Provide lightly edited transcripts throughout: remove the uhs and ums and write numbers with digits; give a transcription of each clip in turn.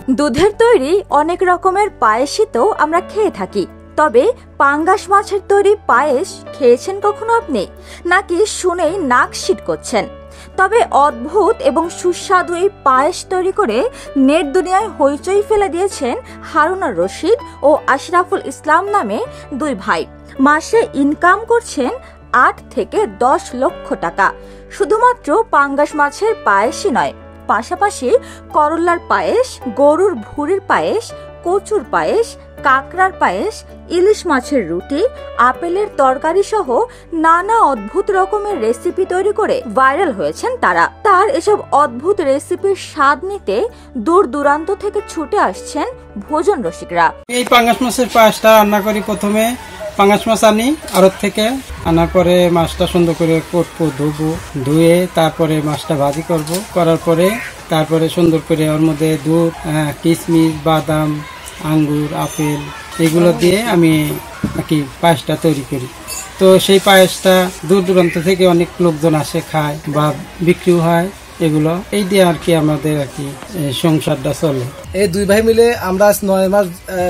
দুধের তৈরি অনেক রকমের পায়েসই তো আমরা খেয়ে থাকি, তবে পাঙ্গাস মাছের তৈরি পায়েস খেয়েছেন কখনো আপনি? নাকি শুনেই নাক সিট করছেন? তবে অদ্ভুত এবং সুস্বাদু এই পায়েস তৈরি করে নেট দুনিয়ায় হইচই ফেলে দিয়েছেন হারুন আর রশিদ ও আশরাফুল ইসলাম নামে দুই ভাই। মাসে ইনকাম করছেন 8 থেকে 10 লক্ষ টাকা শুধুমাত্র পাঙ্গাস মাছের পায়েসই নয়, পাশাপাশি করল্লার পায়েস, গরুর ভুঁড়ির পায়েস, কচুর পায়েস, কাঁকড়ার পায়েস, ইলিশ মাছের রুটি, আপেলের তরকারি সহ নানা অদ্ভুত রকমের রেসিপি তৈরি করে ভাইরাল হয়েছেন তারা। তার এসব অদ্ভুত রেসিপির স্বাদ নিতে দূর দূরান্ত থেকে ছুটে আসছেন ভোজন রসিকরা। এই পাঙ্গাস মাছের পায়েসটা রান্না করি। প্রথমে পাঙ্গাস মাছ আনি আড়ত থেকে, আনার পরে মাছটা সুন্দর করে কাটবো, ধুবো, ধুয়ে তারপরে মাছটা ভাজি করব। করার পরে তারপরে সুন্দর করে ওর মধ্যে দুধ, কিশমিশ, বাদাম, আঙ্গুর, আপেল এগুলো দিয়ে আমি কি পায়েসটা তৈরি করি। তো সেই পায়েসটা দূর দূরান্ত থেকে অনেক লোকজন আসে, খায় বা বিক্রিও হয়। এগুলো এই দিয়ে আর কি আমাদের আর কি সংসারটা চলে। এই দুই ভাই মিলে আমরা 9 মাস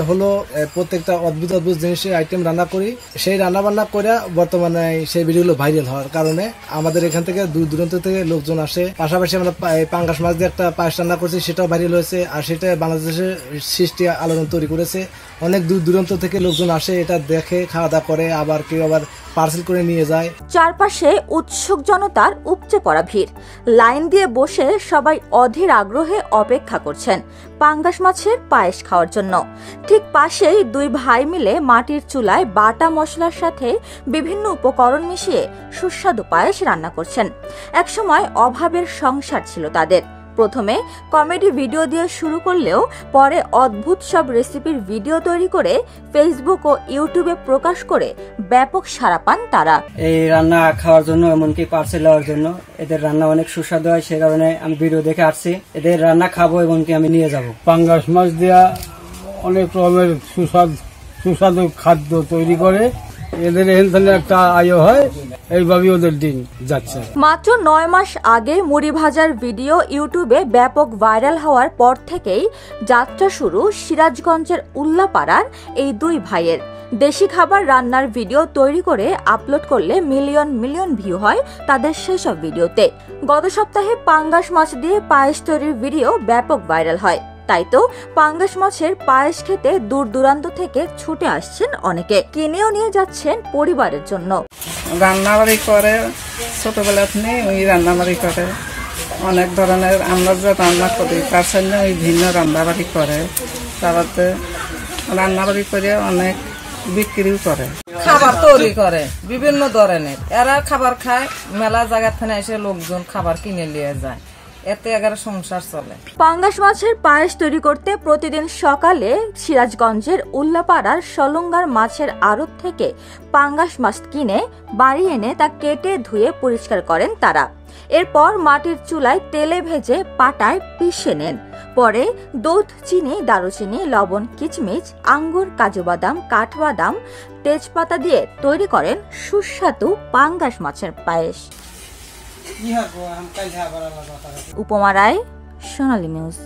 হলো প্রত্যেকটা অদ্ভুত অদ্ভুত জিনিসের আইটেম রান্না করি। সেই রান্না বান্না করে বর্তমানে সেই ভিডিওগুলো ভাইরাল হওয়ার কারণে আমাদের এখান থেকে দূর দূরান্ত থেকে লোকজন আসে। পাশাপাশি আমরা পাঙ্গাস মাছ দিয়ে একটা পায়েস রান্না করছি, সেটাও ভাইরাল হয়েছে। আর সেটা বাংলাদেশের সৃষ্টি আলোড়ন তৈরি করেছে। অনেক দূর দূরান্ত থেকে লোকজন আসে, এটা দেখে খাওয়া দাওয়া করে, আবার কেউ আবার পার্সেল করে নিয়ে যায়। চারপাশে উৎসুক জনতার উপচে পড়া ভিড়, লাইন দিয়ে বসে সবাই অধীর আগ্রহে অপেক্ষা করছেন পাঙ্গাস মাছের পায়েস খাওয়ার জন্য। ঠিক পাশেই দুই ভাই মিলে মাটির চুলায় বাটা মশলার সাথে বিভিন্ন উপকরণ মিশিয়ে সুস্বাদু পায়েস রান্না করছেন। একসময় অভাবের সংসার ছিল তাদের। প্রথমে কমেডি ভিডিও দিয়ে শুরু করলেও পরে অদ্ভুত সব রেসিপির ভিডিও তৈরি করে ফেসবুক ও ইউটিউবে প্রকাশ করে ব্যাপক সাড়া পান তারা। এই রান্না খাওয়ার জন্য, এমনকি পার্সেল দেওয়ার জন্য। এদের রান্না অনেক সুস্বাদু হয়, সে কারণে আমি ভিডিও দেখে আসছি। এদের রান্না খাবো, এমনকি আমি নিয়ে যাব। পাঙ্গাস মাছ দেওয়া অনেক রকমের সুস্বাদু খাদ্য তৈরি করে, এদের এখানে একটা আয় হয়, এইভাবে ওদের দিন যাচ্ছে। মাত্র 9 মাস আগে মুড়ি ভাজার ভিডিও ইউটিউবে ব্যাপক ভাইরাল হওয়ার পর থেকেই যাত্রা শুরু সিরাজগঞ্জের উল্লাপাড়ার এই দুই ভাইয়ের। দেশি খাবার রান্নার ভিডিও তৈরি করে আপলোড করলে মিলিয়ন মিলিয়ন ভিউ হয় তাদের সেসব ভিডিওতে। গত সপ্তাহে পাঙ্গাস মাছ দিয়ে পায়েস তৈরির ভিডিও ব্যাপক ভাইরাল হয়। তাই তো পাঙ্গাস মাছের পায়েস খেতে দূর দূরান্ত থেকে ছুটে আসছেন অনেকে, কিনেও নিয়ে যাচ্ছেন পরিবারের জন্য। রান্নাবাড়ি করে ছোটবেলা থেকে ওই রান্নাবাড়ি করে, অনেক ধরনের আমরা যে রান্না করি তার জন্য ওই ভিন্ন রান্নাবাড়ি করে। তারপরে রান্নাবাড়ি করে অনেক বিক্রিও করে, খাবার তৈরি করে বিভিন্ন ধরনের। এরা খাবার খায়, মেলা জায়গা থেকে এসে লোকজন খাবার কিনে নিয়ে যায়, এতে এগারো সংসার চলে। পাঙ্গাস মাছের পায়েস তৈরি করতে প্রতিদিন সকালে সিরাজগঞ্জের উল্লাপাড়ার সলঙ্গার মাছের আড়ত থেকে পাঙ্গাস মাছ কিনে বাড়ি এনে তা কেটে ধুয়ে পরিষ্কার করেন তারা। এরপর মাটির চুলায় তেলে ভেজে পাটায় পিষে নেন। পরে দুধ, চিনি, দারুচিনি, লবণ, কিচমিচ, আঙ্গুর, কাজু বাদাম, কাঠবাদাম, তেজপাতা দিয়ে তৈরি করেন সুস্বাদু পাঙ্গাস মাছের পায়েস। উপমা রায়, সোনালী নিউজ।